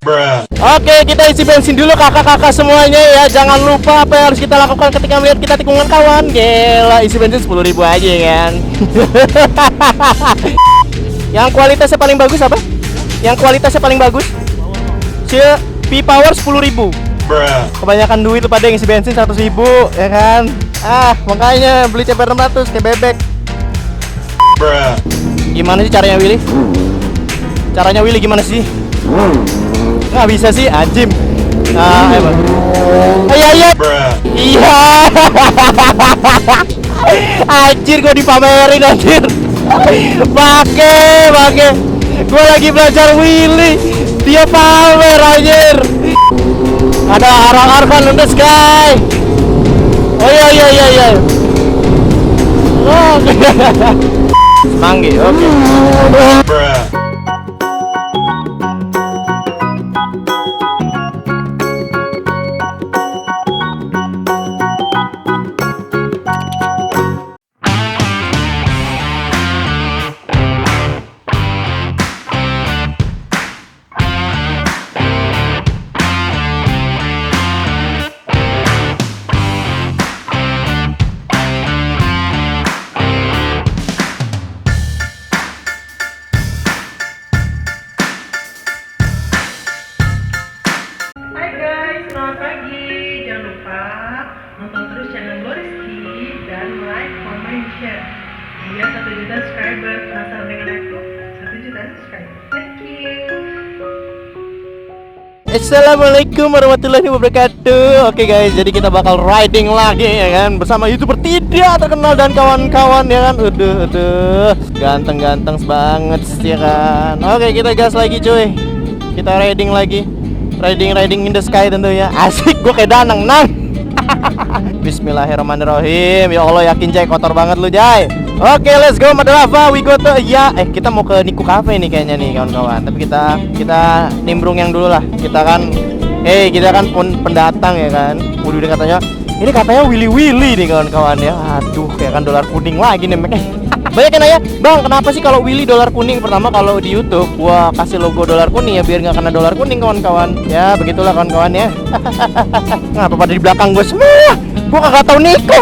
Oke, kita isi bensin dulu kakak-kakak semuanya ya. Jangan lupa apa yang harus kita lakukan ketika melihat kita tikungan kawan. Gila, isi bensin 10.000 aja kan. Yang kualitasnya paling bagus apa? Yang kualitasnya paling bagus? P-Power 10.000. Kebanyakan duit lu pada ngisi bensin 100.000 ya kan. Makanya beli CBR 600 kayak bebek. Gimana sih caranya Willy? Caranya Willy gimana sih? Nggak bisa sih, anjim. Emang. Iya. Iya. Anjir, gua dipamerin anjir. Pakai. Gua lagi belajar Willy, dia pamer anjir. Ada arang-arang in the sky. Oh iya. Oh. Semanggi, oke. Selamat pagi, jangan lupa nonton terus channel Gloriski dan like, comment, share biar 1 juta subscriber. Penasaran dengan aku? 1 juta subscriber. Thank you. Assalamualaikum warahmatullahi wabarakatuh. Oke guys, jadi kita bakal riding lagi ya kan, bersama YouTuber tidak terkenal dan kawan-kawan ya kan. Udah ganteng-ganteng banget ya kan. Oke, kita gas lagi cuy. Kita riding lagi. Riding in the sky tentunya. Asik, gue kayak Danang nang. Bismillahirrahmanirrahim. Ya Allah, yakin Jay kotor banget lu Jay. Oke, let's go Madalava. We go to kita mau ke Niku Cafe nih kayaknya nih kawan-kawan. Tapi kita nimbrung yang dulu lah. Kita kan pendatang ya kan. Udah katanya ini katanya Willy nih kawan-kawan ya. Aduh, kayak kan dolar kuning lagi nih makanya. Banyak yang nanya, "Bang, kenapa sih kalau Willy dolar kuning?" Pertama, kalau di YouTube gua kasih logo dolar kuning ya biar nggak kena dolar kuning kawan-kawan. Ya, begitulah kawan-kawan ya. Ngapa pada di belakang gue semua? Gua kagak tahu Niko.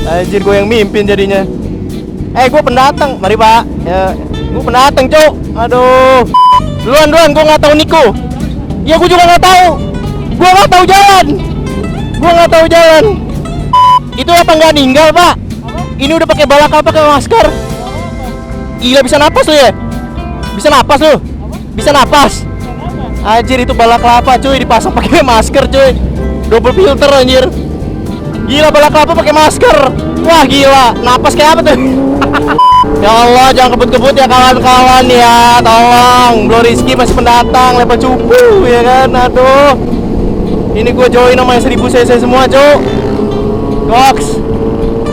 Anjir, gue yang mimpin jadinya. Gue pendatang. Mari, Pak. Ya, gue pendatang, Cok. Aduh. Duluan, gue nggak tahu Niko. Ya, gue juga nggak tahu. Gue nggak tahu jalan. Itu apa nggak ninggal, Pak? Ini udah pakai balak, pakai masker. Gila, bisa napas lu ya? Bisa napas. Anjir, itu balak kelapa cuy, dipasang pakai masker cuy. Double filter anjir. Gila, balak kelapa pakai masker. Wah, gila. Napas kayak apa tuh? Ya Allah, jangan kebut-kebut ya kawan-kawan ya. Tolong, Gloriski masih pendatang, level cupu ya kan. Aduh. Ini gue join sama yang 1000 cc semua, Cuk. Goks.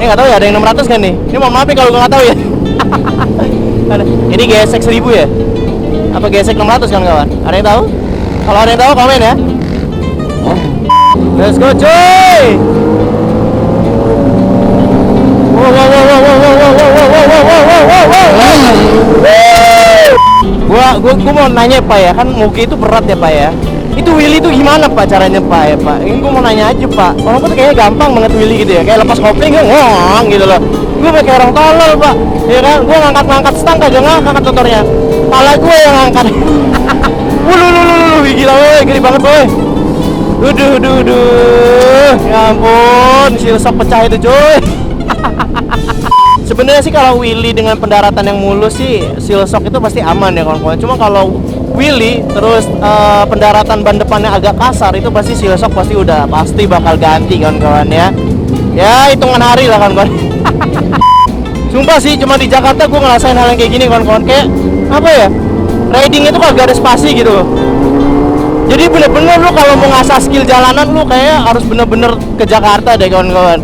Ini nggak tahu ya, ada yang 600 kan nih? Ini mohon maaf nih kalau gue nggak tahu ya. Ini gesek 1000 ya? Apa gesek 600 kan kawan? Ada yang tahu? Kalau ada yang tahu komen ya. Let's go cuy. Gua mau nanya Pak ya, kan Mugi itu berat ya Pak ya. Itu Willy itu gimana Pak caranya Pak ya Pak? Ini gue mau nanya aja Pak. Orang tuh kayaknya gampang banget Willy gitu ya. Kayak lepas kopling ngong gitu loh. Gue kayak orang tolol Pak. Ya kan? Gue ngangkat stang kagak ngangkat motornya. Pala gue yang ngangkat. Gila woy, gede banget boy. Ya ampun, silsok pecah itu cuy. Sebenarnya sih kalau Willy dengan pendaratan yang mulus sih silsok itu pasti aman ya kawan-kawan. Cuma kalau Willy terus pendaratan ban depannya agak kasar itu pasti silsok pasti bakal ganti kawan-kawan ya. Ya hitungan hari lah kawan-kawan. Sumpah sih, cuma di Jakarta gue ngerasain hal yang kayak gini kawan-kawan. Kayak apa ya, riding itu kagak ada spasi gitu loh. Jadi bener-bener lu kalau mau ngasah skill jalanan lu kayak harus bener-bener ke Jakarta deh kawan-kawan.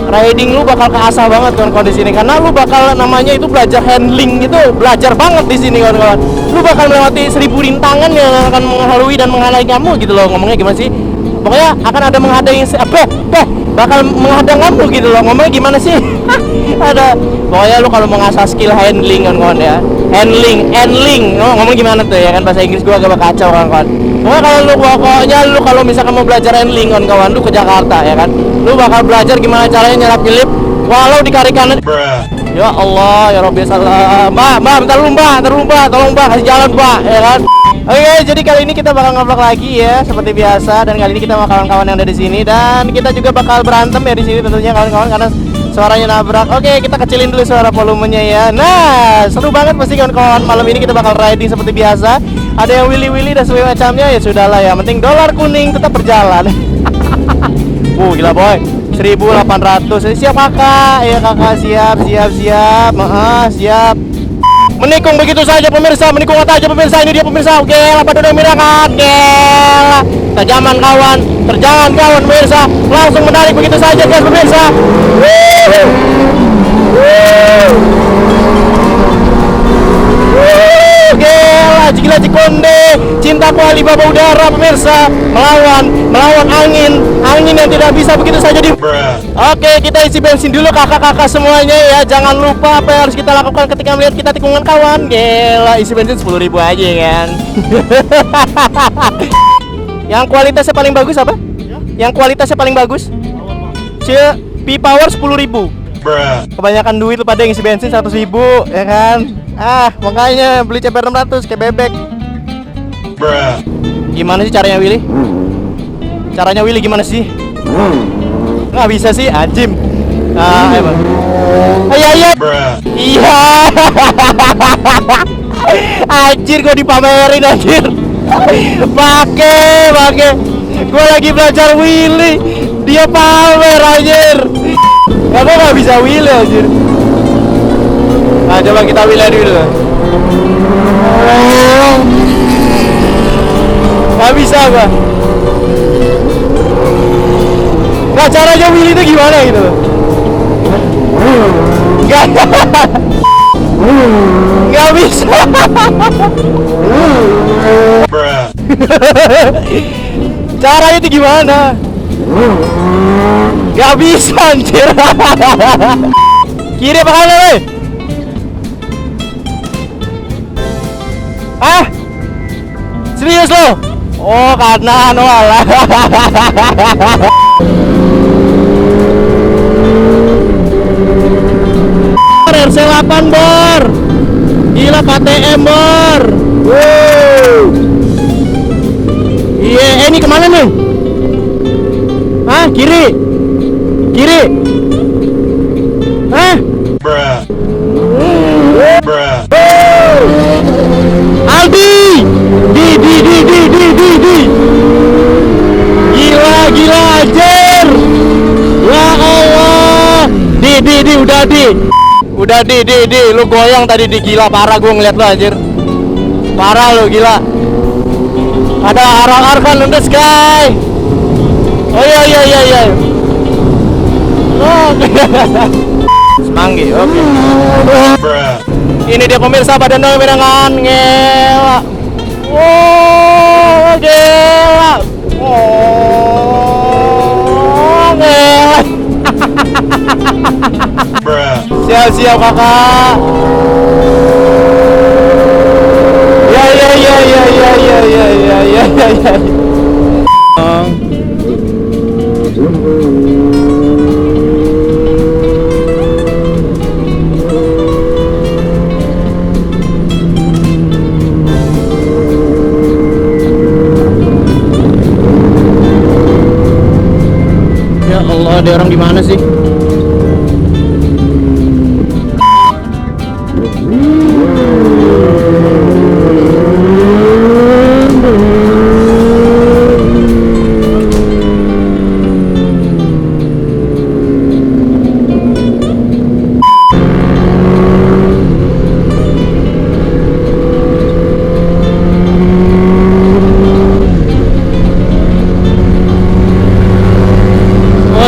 Riding lu bakal keasah banget kawan-kawan di sini karena lu bakal namanya itu belajar handling, itu belajar banget di sini kawan-kawan. Lu bakal melewati 1000 rintangan yang akan menghalangi dan menghalangi kamu gitu loh. Ngomongnya gimana sih? pokoknya akan ada menghadang bakal menghadang kamu gitu loh. Ngomongnya gimana sih? Ada pokoknya lu kalau mau ngasah skill handling kawan ya, handling ngomong gimana tuh ya kan, bahasa Inggris gua agak kacau kawan. Pokoknya lu kalau misalkan mau belajar handling kawan, lu ke Jakarta ya kan, lu bakal belajar gimana caranya nyelap nyelip walau di kari kanan. Ya Allah, ya Rabbi salam. Mbak, bentar dulu mbak, tolong mbak, kasih jalan mbak, ya kan. Oke, jadi kali ini kita bakal nge-vlog lagi ya, seperti biasa. Dan kali ini kita sama kawan-kawan yang ada di sini, dan kita juga bakal berantem ya di sini tentunya kawan-kawan karena suaranya nabrak. Oke, kita kecilin dulu suara volumenya ya. Nah, seru banget pasti kawan-kawan. Malam ini kita bakal riding seperti biasa. Ada yang willy-willy dan sebagainya macamnya, ya sudahlah ya. Penting dolar kuning tetap berjalan. Gila boy. 1.800. Siap kakak, ya kakak, siap. Siap. Menikung begitu saja pemirsa, menikung aja pemirsa. Ini dia pemirsa. Oke, apa dulu mirangan? Gela. Terjangan kawan pemirsa. Langsung menarik begitu saja guys pemirsa. Gela, gila Cikonde, cintaku Alibaba udara pemirsa, melawan angin yang tidak bisa begitu saja di. Oke, kita isi bensin dulu kakak-kakak semuanya ya. Jangan lupa apa yang harus kita lakukan ketika melihat kita tikungan kawan. Gela, isi bensin 10.000 aja kan. Yang kualitasnya paling bagus apa? Yang kualitasnya paling bagus? P-Power 10.000. Kebanyakan duit lu pada ngisi bensin 100.000 ya kan. Makanya beli CBR 600 kayak bebek. Gimana sih caranya Willy? Caranya Willy gimana sih? Nggak bisa sih, anjim. Emang. Iya. Anjir, gua dipamerin anjir. Pakai. Gua lagi belajar Willy, dia pamer anjir. Gua nggak bisa Willy anjir. Coba kita Willy dulu. Gak bisa gua. Nah, caranya Willy itu gimana gitu loh? Gak bisa. Caranya itu gimana? Gak bisa anjir. Kiri apa kanan weh? Serius lo? Oh kanan, walah. RC8 bor. Gila KTM bor. Iya, ini kemana nih? Kiri. Aldi. Gila anjir. Ya Allah. Udah di. Lu goyang tadi di, gila parah gua ngeliat lu anjir. Parah lu gila. Ada arah-arah in the sky. Oh iya. Oh. Semanggi, oke. Ini dia pemirsa badan dong mirangan, ngela. Oh, gila. Oh, ngela. Siap kakak. Ya. Ya Allah, ada orang di mana sih?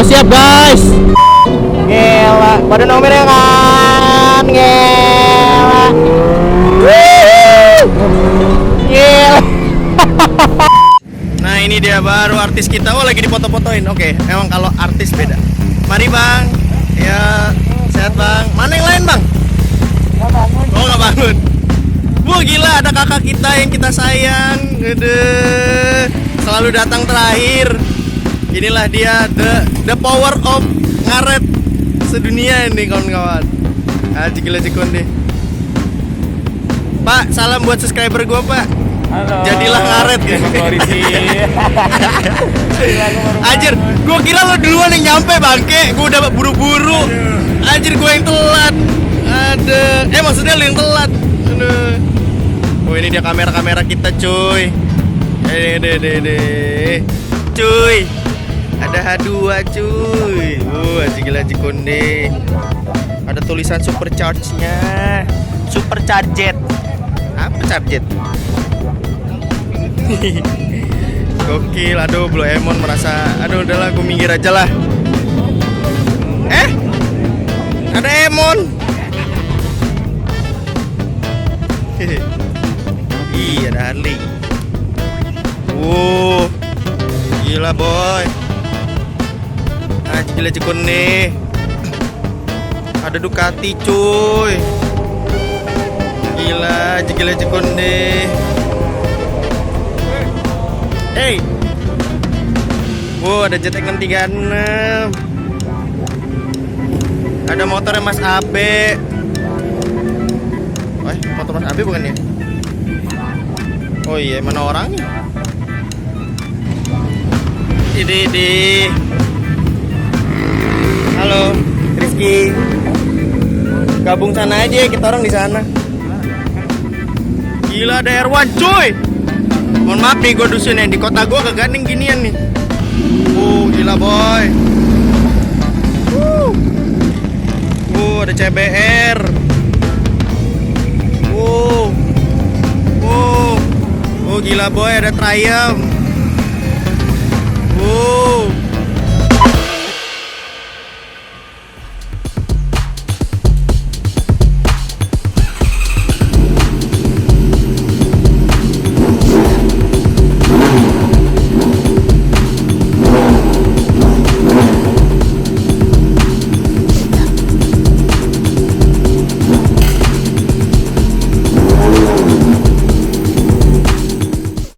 Siap guys. Gila, pada nomor ya kan. Gila. Gila. Nah ini dia baru artis kita. Oh, lagi dipoto-fotoin. Oke, emang kalau artis beda. Mari Bang. Ya, sehat Bang. Mana yang lain Bang? Nggak bangun. Oh, nggak bangun. Wah, gila, ada kakak kita yang kita sayang. Gede. Selalu datang terakhir. Inilah dia the power of ngaret sedunia ini kawan-kawan. Gila deh. Pak, salam buat subscriber gua, Pak. Halo. Jadilah ngaret ya. Anjir, gua kira lo duluan yang nyampe bangke. Gua udah buru-buru. Anjir, gua yang telat. Maksudnya lo yang telat. Aduh. Oh, ini dia kamera-kamera kita, cuy. Cuy. Ada H2, cuy. Gila Konde. Ada tulisan supercharge-nya. Supercharged. Apa charged? Gokil, aduh Blue Emon merasa, aduh udahlah gue minggir aja lah. Ada Emon. Iya, ada Harley. Gila boy. Gila cikun nih. Ada Ducati cuy. Gila cikun deh. Hey. Ada JTX 636. Ada motornya Mas Abe. Motor Mas Abe bukan ya? Oh iya, mana orangnya? Ini. Halo, Rizky. Gabung sana aja, kita orang di sana. Gila, ada Erwan, cuy. Mohon maaf nih, gue dusun ya. Di kota gue kagak nih ginian nih. Gila boy. Ada CBR. Gila boy, ada Triumph.